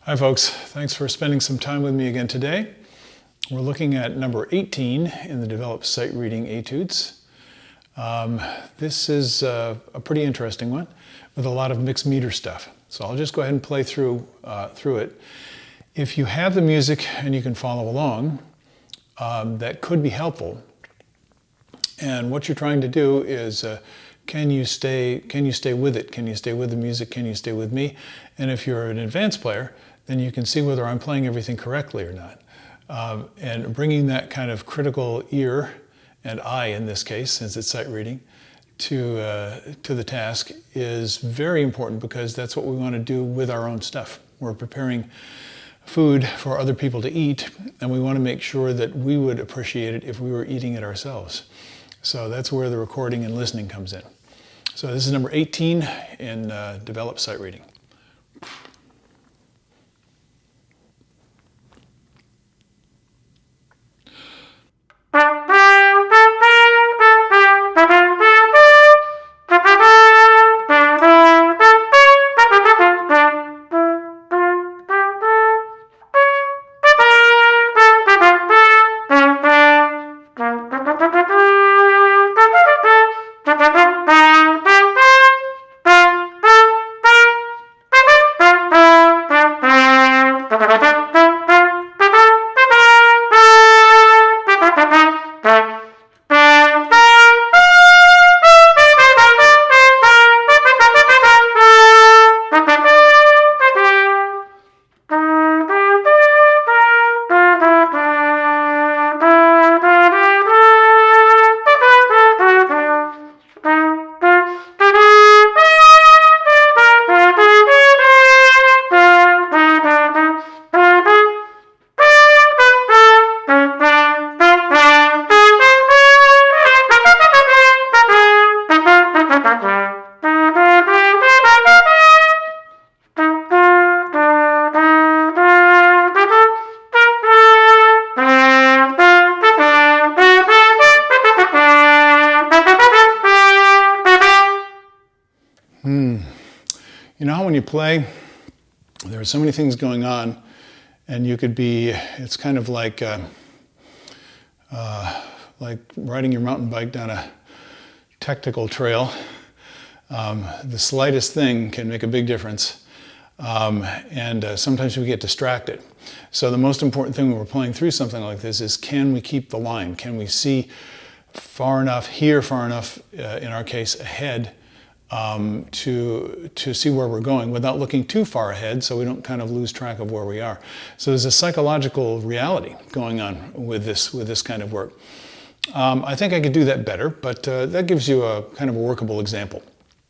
Hi folks, thanks for spending some time with me again today. We're looking at number 18 in the Develop Sight Reading Etudes. This is a pretty interesting one with a lot of mixed meter stuff. So I'll just go ahead and play through it. If you have the music and you can follow along, that could be helpful. And what you're trying to do is can you stay with it? Can you stay with the music? Can you stay with me? And if you're an advanced player, then you can see whether I'm playing everything correctly or not. And bringing that kind of critical ear, and eye in this case, since it's sight reading, to the task is very important, because that's what we want to do with our own stuff. We're preparing food for other people to eat, and we want to make sure that we would appreciate it if we were eating it ourselves. So that's where the recording and listening comes in. So this is number 18 in Develop Sight Reading. You know how when you play, there are so many things going on, and you could be, it's kind of like riding your mountain bike down a technical trail. The slightest thing can make a big difference, and sometimes we get distracted. So the most important thing when we're playing through something like this is, can we keep the line? Can we see far enough, hear far enough, in our case ahead, to see where we're going without looking too far ahead, so we don't kind of lose track of where we are. So there's a psychological reality going on with this kind of work. I think I could do that better, but that gives you a kind of a workable example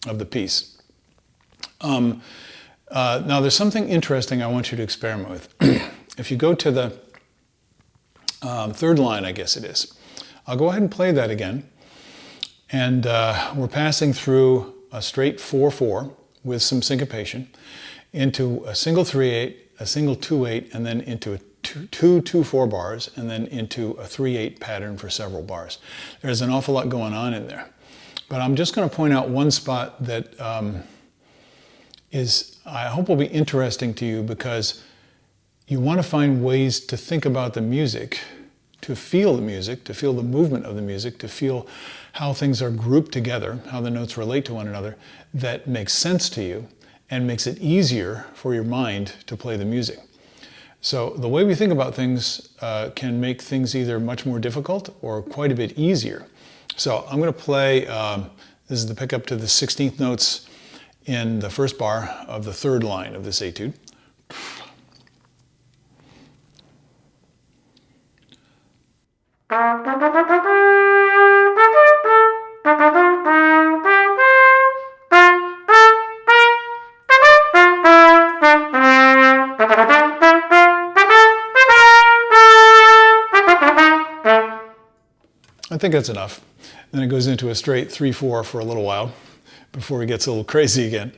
of the piece. Now there's something interesting I want you to experiment with. If you go to the third line, I guess it is, I'll go ahead and play that again. And we're passing through a straight 4/4 with some syncopation into a single 3/8, a single 2/8, and then into a two 2/4 bars, and then into a 3/8 pattern for several bars. There's an awful lot going on in there. But I'm just going to point out one spot that I hope will be interesting to you, because you want to find ways to think about the music, to feel the music, to feel the movement of the music, to feel how things are grouped together, how the notes relate to one another, that makes sense to you and makes it easier for your mind to play the music. So the way we think about things can make things either much more difficult or quite a bit easier. So I'm going to play, this is the pickup to the 16th notes in the first bar of the third line of this etude. I think that's enough. Then it goes into a straight 3/4 for a little while before it gets a little crazy again.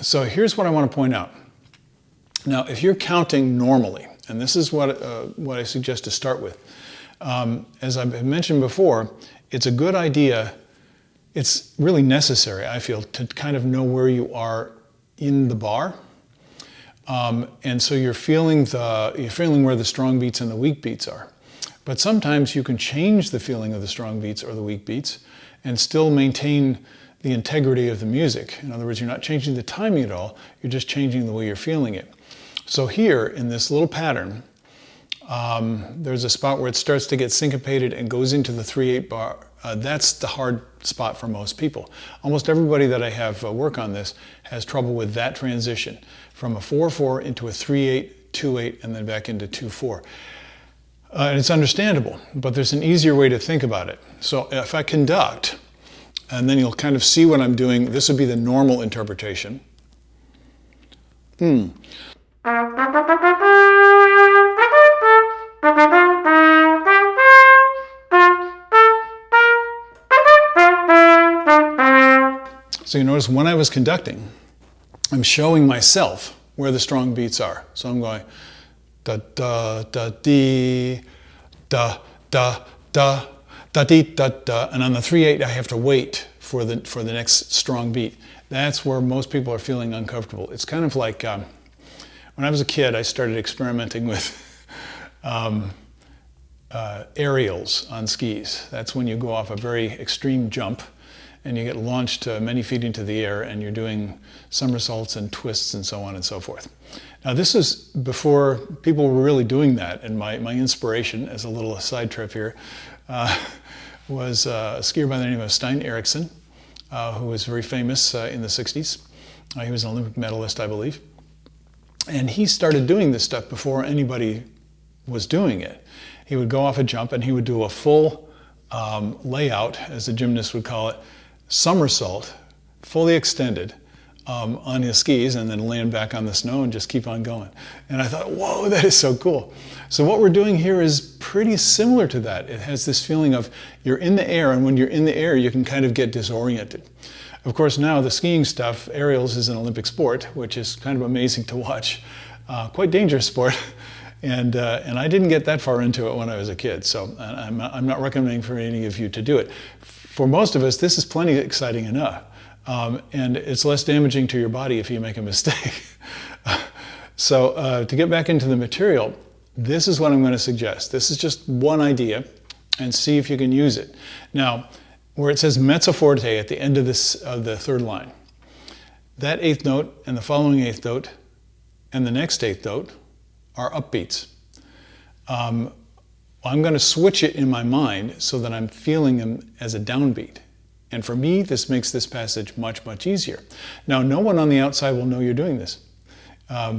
So here's what I want to point out. Now, if you're counting normally, and this is what I suggest to start with, as I've mentioned before, it's a good idea, it's really necessary, I feel, to kind of know where you are in the bar. And so you're feeling where the strong beats and the weak beats are. But sometimes you can change the feeling of the strong beats or the weak beats and still maintain the integrity of the music. In other words, you're not changing the timing at all, you're just changing the way you're feeling it. So here in this little pattern, there's a spot where it starts to get syncopated and goes into the 3/8 bar. That's the hard spot for most people. Almost everybody that I have work on this has trouble with that transition from a 4/4 into a 3/8, 2/8, and then back into 2/4. And it's understandable, but there's an easier way to think about it. So if I conduct, and then you'll kind of see what I'm doing, this would be the normal interpretation. So you notice when I was conducting, I'm showing myself where the strong beats are. So I'm going da da da dee, da da da da dee da da, and on the 3/8 I have to wait for the next strong beat. That's where most people are feeling uncomfortable. It's kind of like when I was a kid, I started experimenting with aerials on skis. That's when you go off a very extreme jump and you get launched many feet into the air and you're doing somersaults and twists and so on and so forth. Now this is before people were really doing that, and my inspiration, as a little side trip here, was a skier by the name of Stein Eriksen, who was very famous in the 60s. He was an Olympic medalist, I believe. And he started doing this stuff before anybody was doing it. He would go off a jump and he would do a full layout, as the gymnast would call it, somersault, fully extended, on his skis, and then land back on the snow and just keep on going. And I thought, whoa, that is so cool. So what we're doing here is pretty similar to that. It has this feeling of you're in the air, and when you're in the air, you can kind of get disoriented. Of course, now the skiing stuff, aerials, is an Olympic sport, which is kind of amazing to watch. Quite dangerous sport. And I didn't get that far into it when I was a kid, so I'm not recommending for any of you to do it. For most of us, this is plenty exciting enough. And it's less damaging to your body if you make a mistake. So to get back into the material, this is what I'm going to suggest. This is just one idea, and see if you can use it. Now, where it says mezzo forte at the end of the third line, that eighth note and the following eighth note and the next eighth note are upbeats. I'm going to switch it in my mind so that I'm feeling them as a downbeat. And for me, this makes this passage much, much easier. Now, no one on the outside will know you're doing this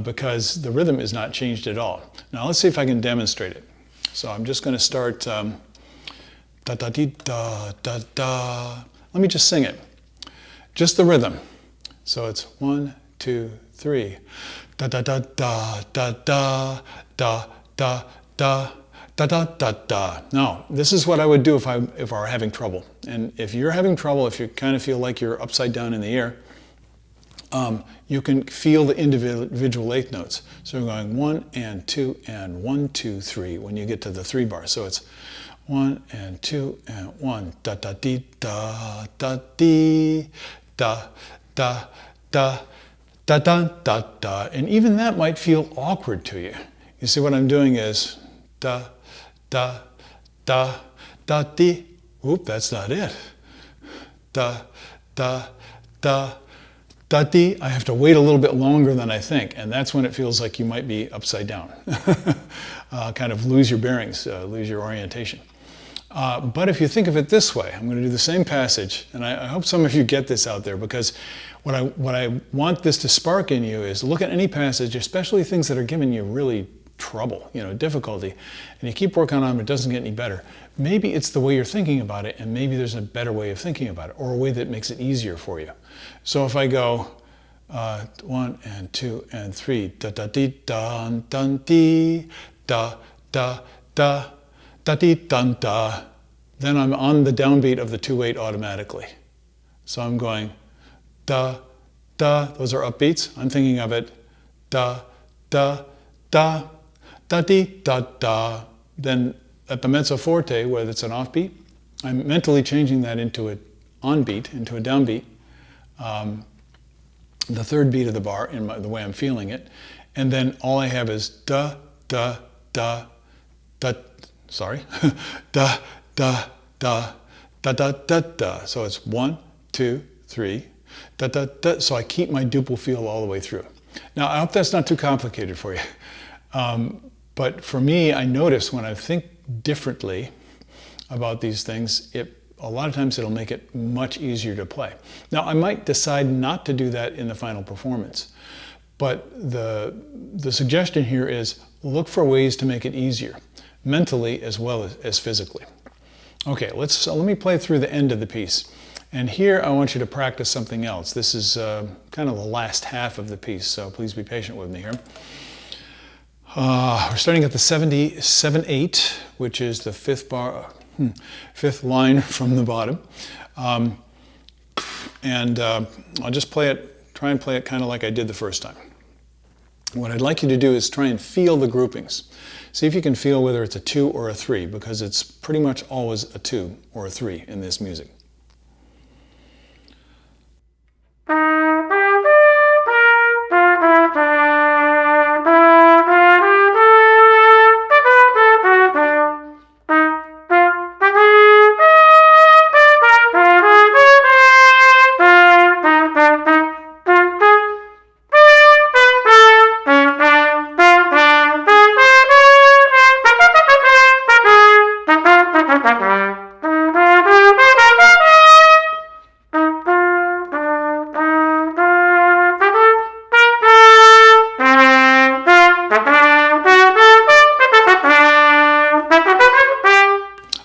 because the rhythm is not changed at all. Now, let's see if I can demonstrate it. So I'm just going to start da da dee da da da. Let me just sing it. Just the rhythm. So it's 1, 2, 3. Da da da da da da da da da da da da da. Now, this is what I would do if I were having trouble. And if you're having trouble, if you kind of feel like you're upside down in the air, you can feel the individual eighth notes. So we're going 1 and 2 and 1, 2, 3 when you get to the 3 bar. So it's 1 and 2 and 1 da da dee da da dee da da da da da da da. And even that might feel awkward to you. You see, what I'm doing is da da da da dee. Oop, that's not it. Da da da da dee. I have to wait a little bit longer than I think, and that's when it feels like you might be upside down. Kind of lose your bearings, lose your orientation. But if you think of it this way, I'm going to do the same passage, and I hope some of you get this out there, because what I want this to spark in you is look at any passage, especially things that are giving you really trouble, difficulty, and you keep working on them, it doesn't get any better. Maybe it's the way you're thinking about it, and maybe there's a better way of thinking about it, or a way that makes it easier for you. So if I go 1 and 2 and 3, da da dee dun dun dee, da da da da dee dun da, then I'm on the downbeat of the 2/8 automatically. So I'm going da da, those are upbeats. I'm thinking of it da da da da dee da da. Then at the mezzo forte, where it's an offbeat, I'm mentally changing that into an onbeat, into a downbeat. the third beat of the bar in the way I'm feeling it. And then all I have is da, da, da, da, sorry, da, da, da, da, da, da, da. So it's 1, 2, 3, da, da, da. So I keep my duple feel all the way through. Now, I hope that's not too complicated for you. But for me, I notice when I think differently about these things, a lot of times it'll make it much easier to play. Now, I might decide not to do that in the final performance, but the suggestion here is look for ways to make it easier, mentally as well as physically. Okay, let me play through the end of the piece. And here I want you to practice something else. This is kind of the last half of the piece, so please be patient with me here. We're starting at the 7/8, which is the fifth line from the bottom. I'll just try and play it kind of like I did the first time. What I'd like you to do is try and feel the groupings. See if you can feel whether it's a 2 or a 3, because it's pretty much always a 2 or a 3 in this music.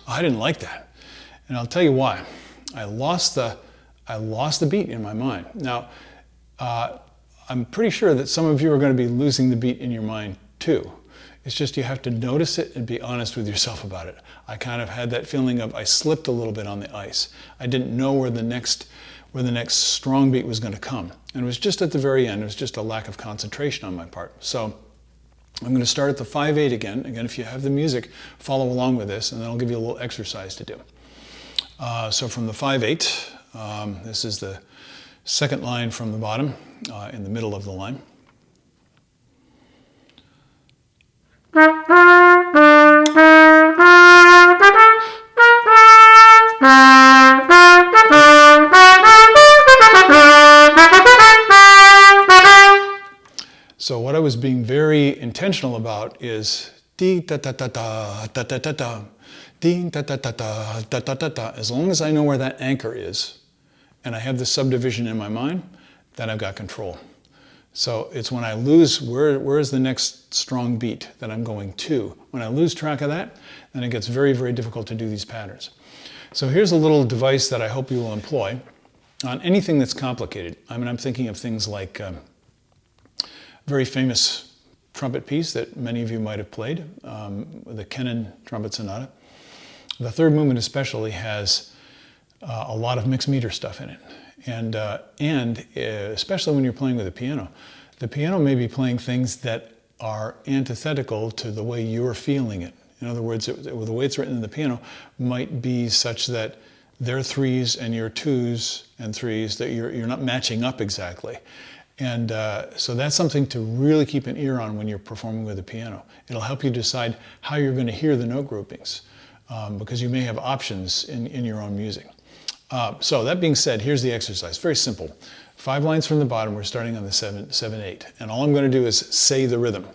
I didn't like that, and I'll tell you why. I lost the beat in my mind. Now, I'm pretty sure that some of you are going to be losing the beat in your mind too. It's just you have to notice it and be honest with yourself about it. I kind of had that feeling of I slipped a little bit on the ice. I didn't know where the next strong beat was going to come, and it was just at the very end. It was just a lack of concentration on my part. So I'm going to start at the 5/8 again. Again, if you have the music, follow along with this, and then I'll give you a little exercise to do. So from the 5/8, this is the second line from the bottom, in the middle of the line. So what I was being very intentional about is dee da da da da da da da da, dee da da da da da da da da. As long as I know where that anchor is, and I have the subdivision in my mind, then I've got control. So it's when I lose where is the next strong beat that I'm going to. When I lose track of that, then it gets very, very difficult to do these patterns. So here's a little device that I hope you will employ on anything that's complicated. I mean, I'm thinking of things like very famous trumpet piece that many of you might have played, the Kennan Trumpet Sonata. The third movement especially has a lot of mixed meter stuff in it. And especially when you're playing with the piano may be playing things that are antithetical to the way you're feeling it. In other words, the way it's written in the piano might be such that their 3s and your 2s and 3s, that you're not matching up exactly. And so that's something to really keep an ear on when you're performing with the piano. It'll help you decide how you're going to hear the note groupings, because you may have options in your own music. So that being said, here's the exercise. Very simple. 5 lines from the bottom, we're starting on the 7/8. And all I'm going to do is say the rhythm.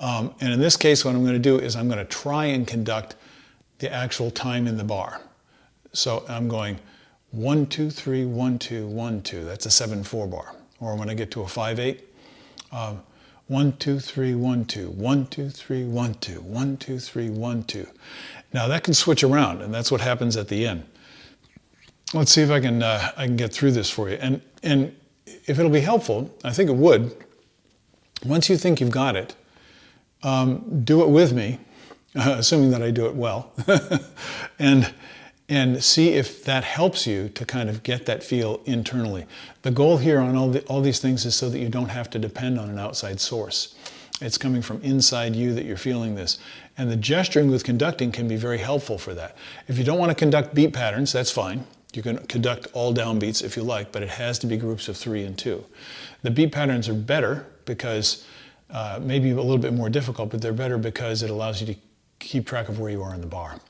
And in this case, what I'm going to do is I'm going to try and conduct the actual time in the bar. So I'm going 1, 2, 3, 1, 2, 1, 2. That's a 7/4 bar. Or when I get to a 5/8, 1, 2, 3, 1, 2, 1, 2, 3, 1, 2, 1, 2, 3, 1, 2. Now that can switch around, and that's what happens at the end. Let's see if I can get through this for you. And if it'll be helpful, I think it would. Once you think you've got it, do it with me, assuming that I do it well, and see if that helps you to kind of get that feel internally. The goal here on all these things is so that you don't have to depend on an outside source. It's coming from inside you that you're feeling this. And the gesturing with conducting can be very helpful for that. If you don't want to conduct beat patterns, that's fine. You can conduct all downbeats if you like, but it has to be groups of 3 and 2. The beat patterns are better because, maybe a little bit more difficult, but they're better because it allows you to keep track of where you are in the bar.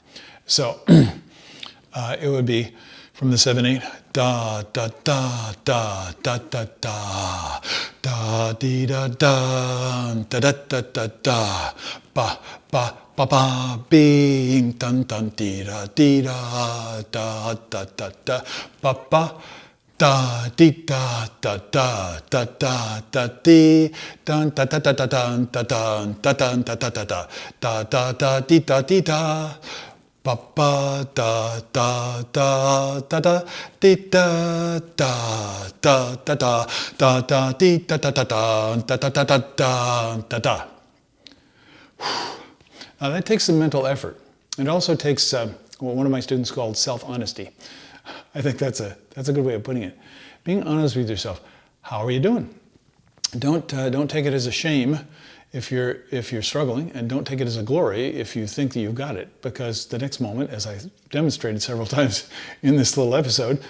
So it would be from the 7/8, da da da da da da da da dee da da da da da da da ba ba ba ba bing dun dun dee da da da da da ba ba da dee da da da da da da dee dun da da da da dun da dun da dun da da da da da da dee da dee da ba ba da da da da da dee da da da da da da da dee da da da da da da da da da da. Now that takes some mental effort. It also takes what one of my students called self-honesty. I think that's a good way of putting it. Being honest with yourself. How are you doing? Don't take it as a shame if you're struggling, and don't take it as a glory if you think that you've got it, because the next moment, as I demonstrated several times in this little episode,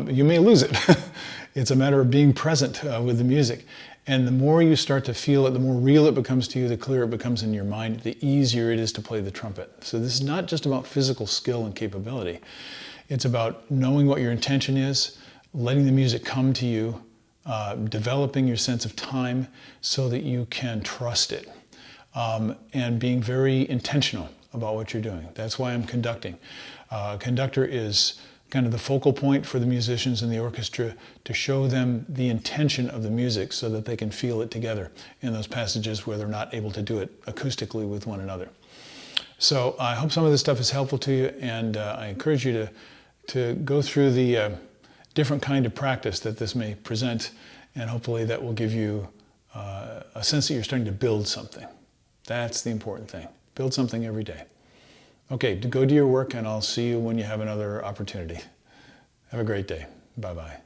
you may lose it. It's a matter of being present with the music. And the more you start to feel it, the more real it becomes to you, the clearer it becomes in your mind, the easier it is to play the trumpet. So this is not just about physical skill and capability. It's about knowing what your intention is, letting the music come to you, developing your sense of time so that you can trust it, and being very intentional about what you're doing. That's why I'm conducting. Conductor is kind of the focal point for the musicians in the orchestra to show them the intention of the music so that they can feel it together in those passages where they're not able to do it acoustically with one another. So I hope some of this stuff is helpful to you, and I encourage you to go through the different kind of practice that this may present, and hopefully that will give you a sense that you're starting to build something. That's the important thing. Build something every day. Okay, go do your work, and I'll see you when you have another opportunity. Have a great day. Bye-bye.